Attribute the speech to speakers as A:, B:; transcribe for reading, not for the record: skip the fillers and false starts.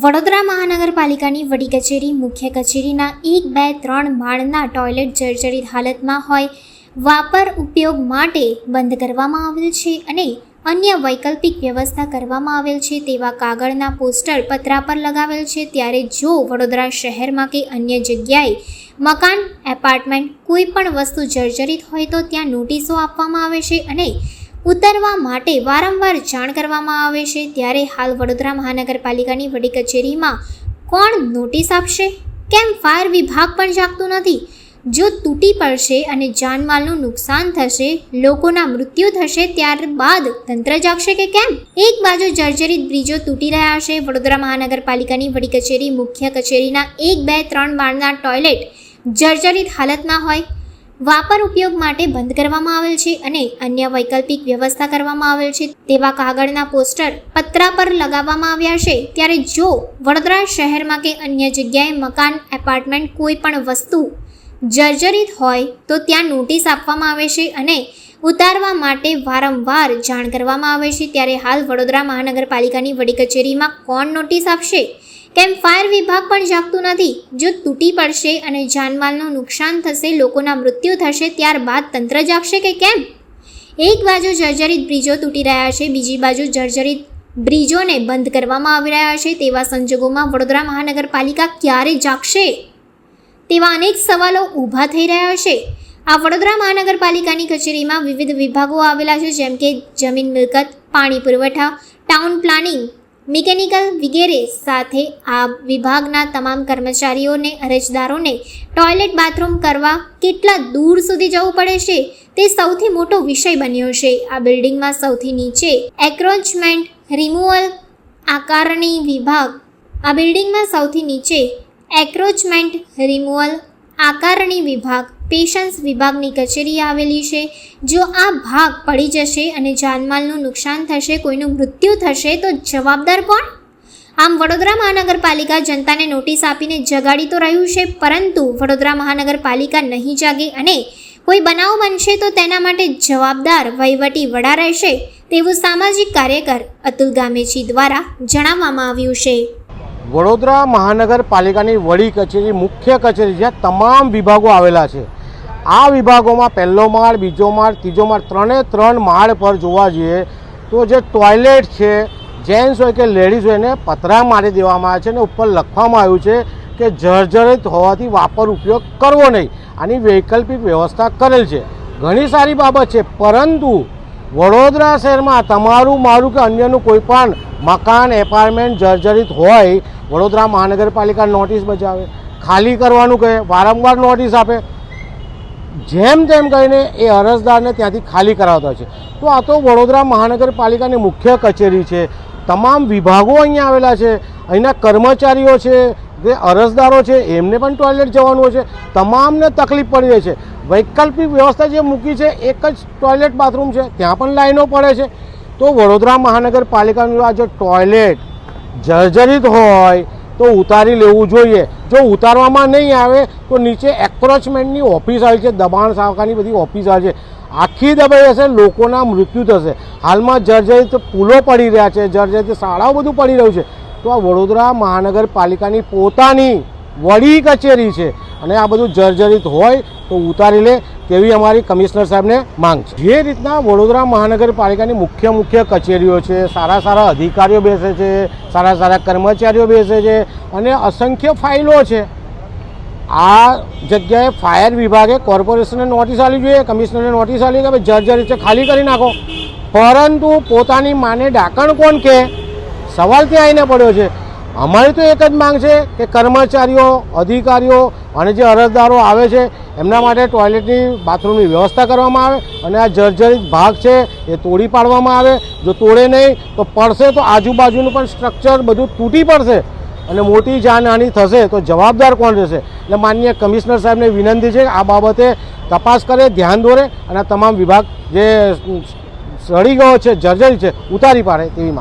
A: વડોદરા મહાનગરપાલિકાની વડી કચેરી મુખ્ય કચેરીના 1, 2, 3 માળના ટોયલેટ જર્જરિત હાલતમાં હોય વાપર ઉપયોગ માટે બંધ કરવામાં આવેલ છે અને અન્ય વૈકલ્પિક વ્યવસ્થા કરવામાં આવેલ છે તેવા કાગળના પોસ્ટર પતરા પર લગાવેલ છે। ત્યારે જો વડોદરા શહેરમાં કે અન્ય જગ્યાએ મકાન, એપાર્ટમેન્ટ કોઈ પણ વસ્તુ જર્જરિત હોય તો ત્યાં નોટિસો આપવામાં આવે છે અને ઉતારવા માટે વારંવાર જાણ કરવામાં આવે છે। ત્યારે હાલ વડોદરા મહાનગરપાલિકાની વડી કચેરીમાં કોણ નોટિસ આપશે? કેમ ફાયર વિભાગ પણ જાગતું નથી? જો તૂટી પડશે અને જાનમાલનું નુકસાન થશે, લોકોના મૃત્યુ થશે, ત્યારબાદ તંત્ર જાગશે કે કેમ? એક બાજુ જર્જરિત બ્રિજો તૂટી રહ્યા છે। વડોદરા મહાનગરપાલિકાની વડી કચેરી મુખ્ય કચેરીના 1, 2, 3 માળના ટોયલેટ જર્જરિત હાલતમાં હોય વાપર ઉપયોગ માટે બંધ કરવામાં આવેલ છે અને અન્ય વૈકલ્પિક વ્યવસ્થા કરવામાં આવેલ છે તેવા કાગળના પોસ્ટર પતરા પર લગાવવામાં આવ્યા છે। ત્યારે જો વડોદરા શહેરમાં કે અન્ય જગ્યાએ મકાન, એપાર્ટમેન્ટ કોઈ પણ વસ્તુ જર્જરિત હોય તો ત્યાં નોટિસ આપવામાં આવે છે અને ઉતારવા માટે વારંવાર જાણ કરવામાં આવે છે। ત્યારે હાલ વડોદરા મહાનગરપાલિકાની વડી કચેરીમાં કોણ નોટિસ આપશે? કેમ ફાયર વિભાગ પણ જાગતું નથી? જો તૂટી પડશે અને જાનમાલનું નુકસાન થશે, લોકોના મૃત્યુ થશે, ત્યારબાદ તંત્ર જાગશે કે કેમ? એક બાજુ જર્જરિત બ્રિજો તૂટી રહ્યા છે, બીજી બાજુ જર્જરિત બ્રિજોને બંધ કરવામાં આવી રહ્યા છે। તેવા સંજોગોમાં વડોદરા મહાનગરપાલિકા ક્યારે જાગશે તેવા અનેક સવાલો ઊભા થઈ રહ્યા છે। આ વડોદરા મહાનગરપાલિકાની કચેરીમાં વિવિધ વિભાગો આવેલા છે, જેમ કે જમીન મિલકત, પાણી પુરવઠા, ટાઉન પ્લાનિંગ, મિકેનિકલ વગેરે। સાથે આ વિભાગના તમામ કર્મચારીઓને, અરજદારોને ટોયલેટ બાથરૂમ કરવા કેટલા દૂર સુધી જવું પડે છે તે સૌથી મોટો વિષય બન્યો છે। આ બિલ્ડિંગમાં સૌથી નીચે એક્રોચમેન્ટ રિમૂવલ આકારણી વિભાગ આ બિલ્ડિંગમાં સૌથી નીચે એક્રોચમેન્ટ રિમૂવલ આકારણી વિભાગ, પેશન્સ વિભાગની કચેરી આવેલી છે। જો આ ભાગ પડી જશે અને જાનમાલનું નુકસાન થશે, કોઈનું મૃત્યુ થશે તો જવાબદાર કોણ? આમ વડોદરા મહાનગરપાલિકા જનતાને નોટિસ આપીને જગાડી તો રહ્યું છે, પરંતુ વડોદરા મહાનગરપાલિકા નહીં જાગે અને કોઈ બનાવ બનશે તો તેના માટે જવાબદાર વહીવટી વડા રહેશે તેવું સામાજિક કાર્યકર અતુલ ગામેચી દ્વારા જણાવવામાં આવ્યું છે।
B: વડોદરા મહાનગરપાલિકાની વડી કચેરી મુખ્ય કચેરી જ્યાં તમામ વિભાગો આવેલા છે। આ વિભાગોમાં પહેલો માળ, બીજો માળ, ત્રીજો માળ, 3 માળ પર જોવા જઈએ તો જે ટોયલેટ છે, જેન્ટ્સ હોય કે લેડીઝ હોય, એને પતરા મારી દેવામાં આવે છે અને ઉપર લખવામાં આવ્યું છે કે જર્જરિત હોવાથી વાપર ઉપયોગ કરવો નહીં। આની વૈકલ્પિક વ્યવસ્થા કરેલ છે। ઘણી સારી બાબત છે, પરંતુ વડોદરા શહેરમાં તમારું, મારું કે અન્યનું કોઈ પણ મકાન, એપાર્ટમેન્ટ જર્જરિત હોય, વડોદરા મહાનગરપાલિકા નોટિસ બજાવે, ખાલી કરવાનું કહે, વારંવાર નોટિસ આપે, જેમ તેમ કહીને એ અરજદારને ત્યાંથી ખાલી કરાવતા હોય છે। તો આ તો વડોદરા મહાનગરપાલિકાની મુખ્ય કચેરી છે, તમામ વિભાગો અહીંયા આવેલા છે, અહીંના કર્મચારીઓ છે, જે અરજદારો છે, એમને પણ ટોયલેટ જવાનું હોય છે, તમામને તકલીફ પડી રહી છે। વૈકલ્પિક વ્યવસ્થા જે મૂકી છે, એક જ ટોયલેટ બાથરૂમ છે, ત્યાં પણ લાઈનો પડે છે। તો વડોદરા મહાનગરપાલિકાનું આ જે ટોયલેટ જર્જરિત હોય તો ઉતારી લેવું જોઈએ। જો ઉતારવામાં નહીં આવે તો નીચે એક્રોચમેન્ટની ઓફિસ આવી છે, દબાણ શાખાની બધી ઓફિસ આવી છે, આખી દબાઈ જશે, લોકોના મૃત્યુ થશે। હાલમાં જર્જરિત પુલો પડી રહ્યા છે, જર્જરિત શાળાઓ બધું પડી રહ્યું છે। તો આ વડોદરા મહાનગરપાલિકાની પોતાની વડી કચેરી છે અને આ બધું જર્જરિત હોય તો ઉતારી લે તેવી અમારી કમિશનર સાહેબને માંગ છે। જે રીતના વડોદરા મહાનગરપાલિકાની મુખ્ય કચેરીઓ છે, સારા અધિકારીઓ બેસે છે, સારા કર્મચારીઓ બેસે છે અને અસંખ્ય ફાઇલો છે, આ જગ્યાએ ફાયર વિભાગે કોર્પોરેશનને નોટિસ આપવી જોઈએ, કમિશનરને નોટિસ આપવી કે ભાઈ જર્જરિત છે, ખાલી કરી નાખો, પરંતુ પોતાની માને ડાકણ કોણ કે? સવાલ ત્યાં આવીને પડ્યો છે। અમારી તો એક જ માંગ છે કે કર્મચારીઓ, અધિકારીઓ અને જે અરજદારો આવે છે એમના માટે ટોયલેટની, બાથરૂમની વ્યવસ્થા કરવામાં આવે અને આ જર્જરિત ભાગ છે એ તોડી પાડવામાં આવે। જો તોડે નહીં તો પડશે તો આજુબાજુનું પણ સ્ટ્રક્ચર બધું તૂટી પડશે અને મોટી જાનહાનિ થશે તો જવાબદાર કોણ રહેશે? એટલે માનનીય કમિશનર સાહેબને વિનંતી છે કે આ બાબતે તપાસ કરે, ધ્યાન દોરે અને તમામ વિભાગ જે સડી ગયો છે, જર્જરિત છે, ઉતારી પાડે તેવી માંગ।